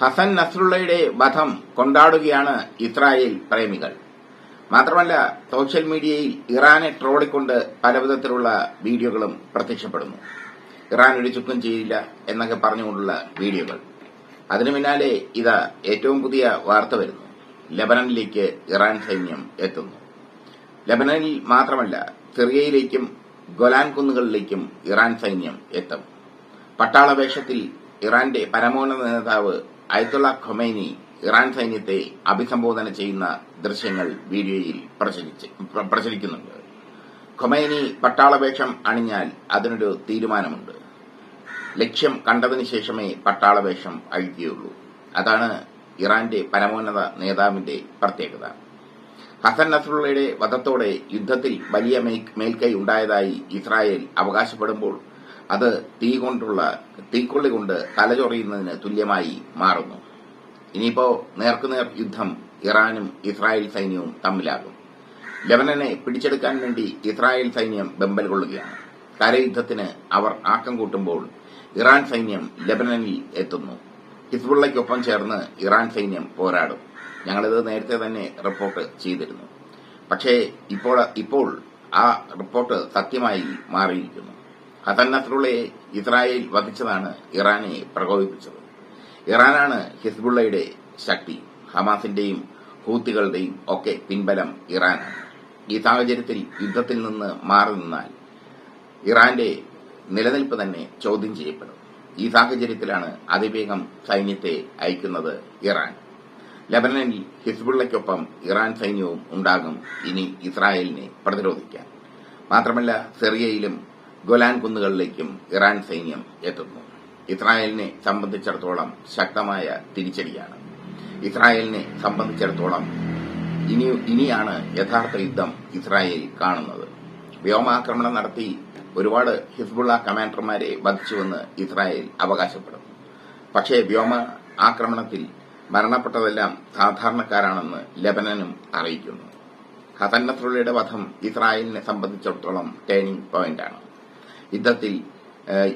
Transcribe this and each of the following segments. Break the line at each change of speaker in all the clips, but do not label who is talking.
ഹസൻ നസ്രുള്ളയുടെ വധം കൊണ്ടാടുകയാണ് ഇസ്രായേൽ പ്രേമികൾ. മാത്രമല്ല, സോഷ്യൽ മീഡിയയിൽ ഇറാനെ ട്രോളിക്കൊണ്ട് പലവിധത്തിലുള്ള വീഡിയോകളും പ്രത്യക്ഷപ്പെടുന്നു. ഇറാൻ ഒരു ചുക്കും ചെയ്യില്ല എന്നൊക്കെ പറഞ്ഞുകൊണ്ടുള്ള വീഡിയോകൾ. അതിനു പിന്നാലെ ഇതാ ഏറ്റവും പുതിയ വാർത്ത വരുന്നു. ലെബനനിലേക്ക് ഇറാൻ സൈന്യം എത്തുന്നു. ലെബനനിൽ മാത്രമല്ല, സിറിയയിലേക്കും ഗൊലാൻ കുന്നുകളിലേക്കും ഇറാൻ സൈന്യം എത്തും. പട്ടാള വേഷത്തിൽ ഇറാന്റെ പരമോന്നത നേതാവ് അയത്തുള്ള ഖൊമൈനി ഇറാൻ സൈന്യത്തെ അഭിസംബോധന ചെയ്യുന്ന ദൃശ്യങ്ങൾ വീഡിയോയിൽ പ്രചരിക്കുന്നുണ്ട്. ഖൊമൈനി പട്ടാളവേഷം അണിഞ്ഞാൽ അതിനൊരു തീരുമാനമുണ്ട്. ലക്ഷ്യം കണ്ടതിനു ശേഷമേ പട്ടാളവേഷം അഴിക്കുകയുള്ളൂ. അതാണ് ഇറാന്റെ പരമോന്നത നേതാവിന്റെ പ്രത്യേകത. ഹസൻ നസ്രുള്ളയുടെ വധത്തോടെ യുദ്ധത്തിൽ വലിയ മേൽക്കൈ ഉണ്ടായതായി ഇസ്രായേൽ അവകാശപ്പെടുമ്പോൾ അത് തീക്കൊള്ളി കൊണ്ട് തലചൊറിയുന്നതിന് തുല്യമായി മാറുന്നു. ഇനിയിപ്പോ നേർക്കുനേർ യുദ്ധം ഇറാനും ഇസ്രായേൽ സൈന്യവും തമ്മിലാകും. ലെബനനെ പിടിച്ചെടുക്കാൻ വേണ്ടി ഇസ്രായേൽ സൈന്യം വെമ്പൽ കൊള്ളുകയാണ്. കരയുദ്ധത്തിന് അവർ ആക്കം കൂട്ടുമ്പോൾ ഇറാൻ സൈന്യം ലെബനനിൽ എത്തുന്നു. ഹിസ്ബുള്ളയ്ക്കൊപ്പം ചേർന്ന് ഇറാൻ സൈന്യം പോരാടും. ഞങ്ങളിത് നേരത്തെ തന്നെ റിപ്പോർട്ട് ചെയ്തിരുന്നു. പക്ഷേ ഇപ്പോൾ ആ റിപ്പോർട്ട് സത്യമായി മാറിയിരിക്കുന്നു. ഹസൻ നസ്രുള്ളയെ ഇസ്രായേൽ വധിച്ചതാണ് ഇറാനെ പ്രകോപിപ്പിച്ചത്. ഇറാനാണ് ഹിസ്ബുള്ളയുടെ ശക്തി. ഹമാസിന്റെയും ഹൂത്തികളുടെയും ഒക്കെ പിൻബലം ഇറാനാണ്. ഈ സാഹചര്യത്തിൽ യുദ്ധത്തിൽ നിന്ന് മാറി നിന്നാൽ ഇറാന്റെ നിലനിൽപ്പ് തന്നെ ചോദ്യം ചെയ്യപ്പെടും. ഈ സാഹചര്യത്തിലാണ് അതിവേഗം സൈന്യത്തെ അയക്കുന്നത് ഇറാൻ. ലെബനനിൽ ഹിസ്ബുള്ളയ്ക്കൊപ്പം ഇറാൻ സൈന്യവും ഉണ്ടാകും ഇനി ഇസ്രായേലിനെ പ്രതിരോധിക്കാൻ. മാത്രമല്ല, സിറിയയിലും ഗൊലാൻ കുന്നുകളിലേക്കും ഇറാൻ സൈന്യം എത്തുന്നു. ഇസ്രായേലിനെ സംബന്ധിച്ചിടത്തോളം ശക്തമായ തിരിച്ചടിയാണ്. ഇസ്രായേലിനെ സംബന്ധിച്ചിടത്തോളം ഇനിയാണ് യഥാർത്ഥ യുദ്ധം ഇസ്രായേൽ കാണുന്നത്. വ്യോമാക്രമണം നടത്തി ഒരുപാട് ഹിസ്ബുള്ള കമാൻഡർമാരെ വധിച്ചുവെന്ന് ഇസ്രായേൽ അവകാശപ്പെടുന്നു. പക്ഷേ വ്യോമ ആക്രമണത്തിൽ മരണപ്പെട്ടതെല്ലാം സാധാരണക്കാരാണെന്ന് ലെബനനും അറിയിക്കുന്നു. ഹസൻ നസ്രുള്ളയുടെ വധം ഇസ്രായേലിനെ സംബന്ധിച്ചിടത്തോളം ടേണിംഗ് പോയിന്റാണ്. യുദ്ധത്തിൽ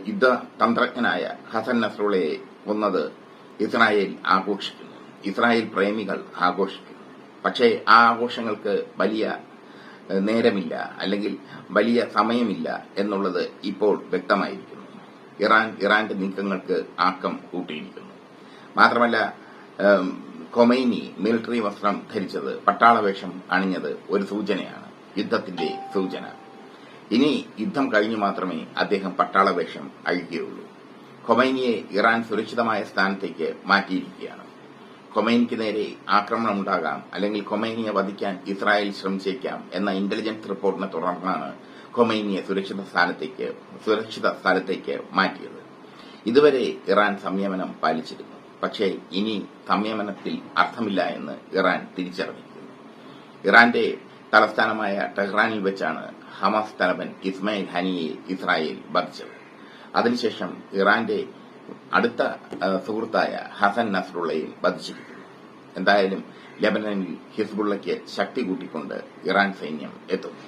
യുദ്ധതന്ത്രജ്ഞനായ ഹസൻ നസ്രുള്ളയെ കൊന്നത് ഇസ്രായേൽ ആഘോഷിക്കുന്നു. ഇസ്രായേൽ പ്രേമികൾ ആഘോഷിക്കുന്നു. പക്ഷേ ആ ആഘോഷങ്ങൾക്ക് വലിയ നേരമില്ല, അല്ലെങ്കിൽ വലിയ സമയമില്ല എന്നുള്ളത് ഇപ്പോൾ വ്യക്തമായിരിക്കുന്നു. ഇറാന്റെ നീക്കങ്ങൾക്ക് ആക്കം കൂട്ടിയിരിക്കുന്നു. മാത്രമല്ല, ഖൊമൈനി മിലിറ്ററി വസ്ത്രം ധരിച്ചത്, പട്ടാളവേഷം അണിഞ്ഞത് ഒരു സൂചനയാണ്, യുദ്ധത്തിന്റെ സൂചന. ഇനി യുദ്ധം കഴിഞ്ഞു മാത്രമേ അദ്ദേഹം പട്ടാളവേഷം അഴിക്കുകയുള്ളൂ. ഖൊമൈനിയെ ഇറാൻ സുരക്ഷിതമായ സ്ഥാനത്തേക്ക് മാറ്റിയിരിക്കുകയാണ്. ഖൊമൈനിക്ക് നേരെ ആക്രമണമുണ്ടാകാം, അല്ലെങ്കിൽ ഖൊമൈനിയെ വധിക്കാൻ ഇസ്രായേൽ ശ്രമിച്ചേക്കാം എന്ന ഇന്റലിജൻസ് റിപ്പോർട്ടിനെ തുടർന്നാണ് ഖൊമൈനിയെ സുരക്ഷിത സ്ഥലത്തേക്ക് മാറ്റിയത്. ഇതുവരെ ഇറാൻ സംയമനം പാലിച്ചിരുന്നു. പക്ഷേ ഇനി സംയമനത്തിൽ അർത്ഥമില്ല എന്ന് ഇറാൻ തിരിച്ചറിഞ്ഞിരിക്കുന്നു. ഇറാന്റെ തലസ്ഥാനമായ ടെഹ്റാനിൽ വെച്ചാണ് ഹമാസ് തലവൻ ഇസ്മായിൽ ഹനിയെ ഇസ്രായേൽ വധിച്ചത്. അതിനുശേഷം ഇറാന്റെ അടുത്ത സുഹൃത്തായ ഹസൻ നസ്രുള്ളയും വധിച്ചിരിക്കുന്നു. എന്തായാലും ലെബനനിൽ ഹിസ്ബുള്ളയ്ക്ക് ശക്തി കൂട്ടിക്കൊണ്ട് ഇറാൻ സൈന്യം എത്തുന്നു.